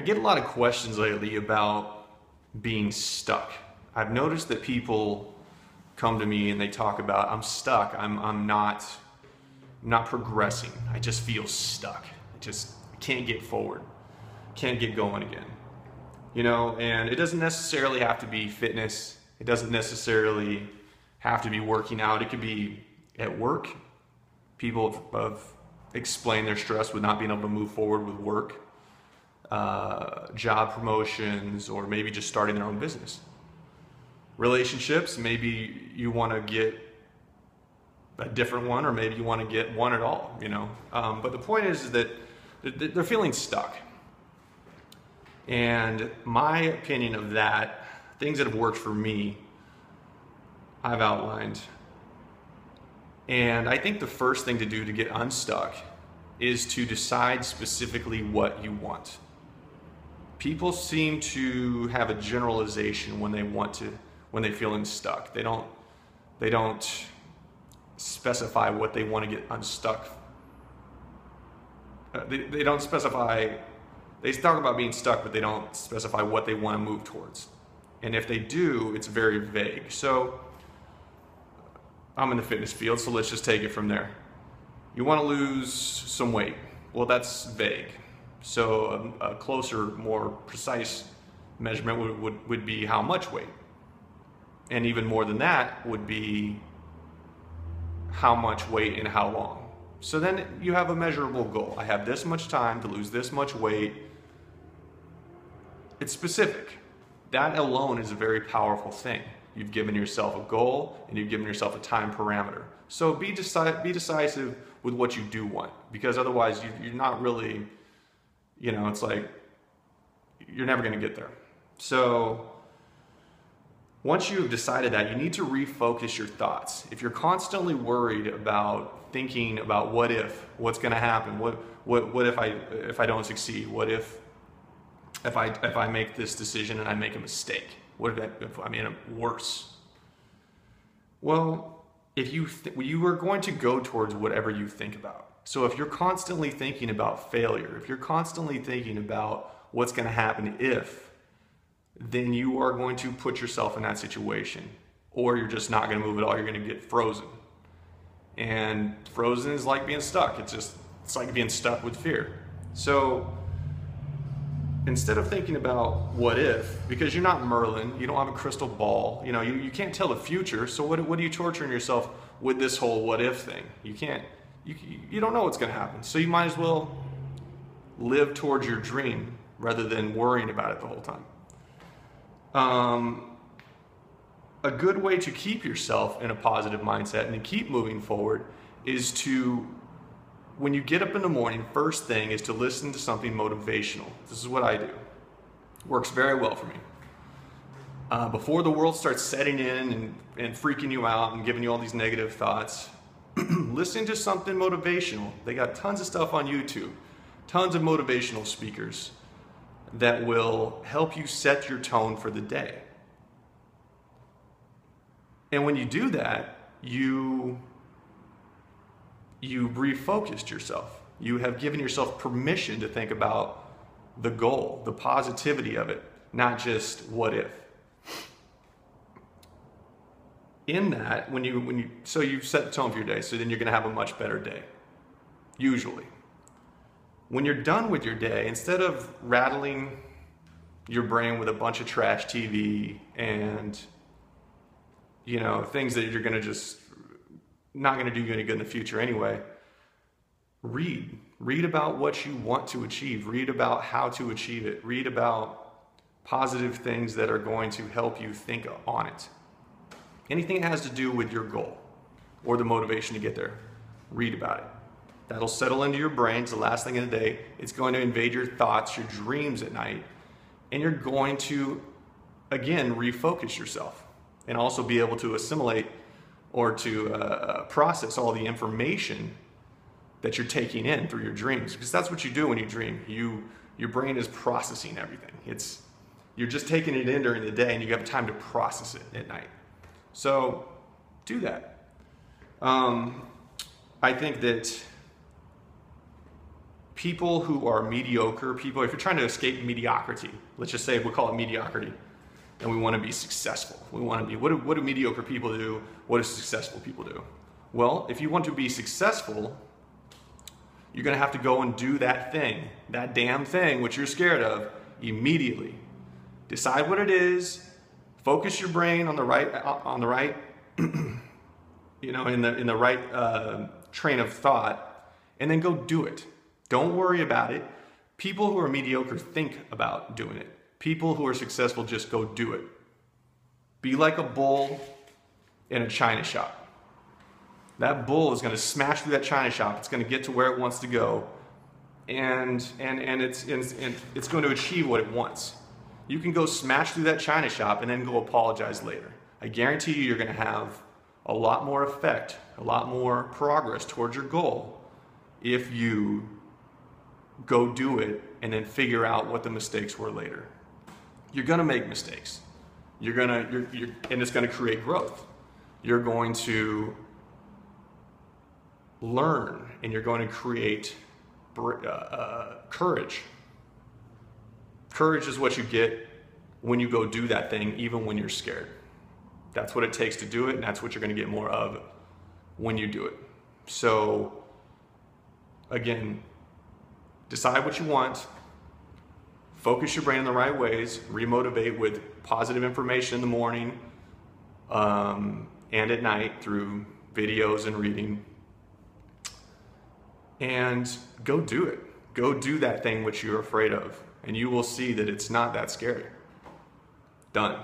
I get a lot of questions lately about being stuck. I've noticed that people come to me and they talk about, I'm stuck, I'm not progressing. I just feel stuck. I just can't get forward, can't get going again. You know, and it doesn't necessarily have to be fitness. It doesn't necessarily have to be working out. It could be at work. People have explained their stress with not being able to move forward with work, job promotions, or maybe just starting their own business. Relationships, maybe you want to get a different one, or maybe you want to get one at all, you know. But the point is that they're feeling stuck. And my opinion of that, things that have worked for me, I've outlined. And I think the first thing to do to get unstuck is to decide specifically what you want. People seem to have a generalization when they feel unstuck. They don't specify what they want to get unstuck. They don't specify. They talk about being stuck, but they don't specify what they want to move towards. And if they do, it's very vague. So I'm in the fitness field, so let's just take it from there. You want to lose some weight. Well, that's vague. So a closer, more precise measurement would be how much weight. And even more than that would be how much weight and how long. So then you have a measurable goal. I have this much time to lose this much weight. It's specific. That alone is a very powerful thing. You've given yourself a goal and you've given yourself a time parameter. So be decisive with what you do want, because otherwise you're not really, you know, it's like you're never going to get there. So once you've decided that, you need to refocus your thoughts. If you're constantly worried about thinking about what if, what's going to happen, what if I don't succeed, what if I make this decision and I make a mistake, what if I made it worse? Well, if you are going to go towards whatever you think about. So if you're constantly thinking about failure, if you're constantly thinking about what's going to happen if, then you are going to put yourself in that situation, or you're just not going to move at all. You're going to get frozen. And frozen is like being stuck. It's like being stuck with fear. So instead of thinking about what if, because you're not Merlin, you don't have a crystal ball, you know, you can't tell the future. So what are you torturing yourself with this whole what if thing? You don't know what's going to happen. So you might as well live towards your dream rather than worrying about it the whole time. A good way to keep yourself in a positive mindset and to keep moving forward is to, when you get up in the morning, first thing is to listen to something motivational. This is what I do. It works very well for me. Before the world starts setting in and freaking you out and giving you all these negative thoughts, listen to something motivational. They got tons of stuff on YouTube, tons of motivational speakers that will help you set your tone for the day. And when you do that, you refocused yourself. You have given yourself permission to think about the goal, the positivity of it, not just what if. In that, so you've set the tone for your day, so then you're going to have a much better day, usually. When you're done with your day, instead of rattling your brain with a bunch of trash TV and, you know, things that you're going to just not going to do you any good in the future anyway, read about what you want to achieve, read about how to achieve it, read about positive things that are going to help you think on it. Anything that has to do with your goal or the motivation to get there, read about it. That'll settle into your brains the last thing of the day. It's going to invade your thoughts, your dreams at night, and you're going to, again, refocus yourself and also be able to assimilate or to process all the information that you're taking in through your dreams, because that's what you do when you dream. Your brain is processing everything. You're just taking it in during the day, and you have time to process it at night. So do that. I think that people who are mediocre, people, if you're trying to escape mediocrity, let's just say we'll call it mediocrity, and we want to be successful. We want to be, what do mediocre people do? What do successful people do? Well, if you want to be successful, you're going to have to go and do that thing, that damn thing, which you're scared of, immediately. Decide what it is, focus your brain on the right, you know, in the right train of thought, and then go do it. Don't worry about it. People who are mediocre think about doing it. People who are successful just go do it. Be like a bull in a china shop. That bull is going to smash through that china shop. It's going to get to where it wants to go, and it's going to achieve what it wants. You can go smash through that china shop and then go apologize later. I guarantee you're going to have a lot more effect, a lot more progress towards your goal if you go do it and then figure out what the mistakes were later. You're going to make mistakes. And it's going to create growth. You're going to learn, and you're going to create courage. Courage is what you get when you go do that thing, even when you're scared. That's what it takes to do it, and that's what you're going to get more of when you do it. So, again, decide what you want, focus your brain in the right ways, remotivate with positive information in the morning and at night through videos and reading, and go do it. Go do that thing which you're afraid of, and you will see that it's not that scary. Done.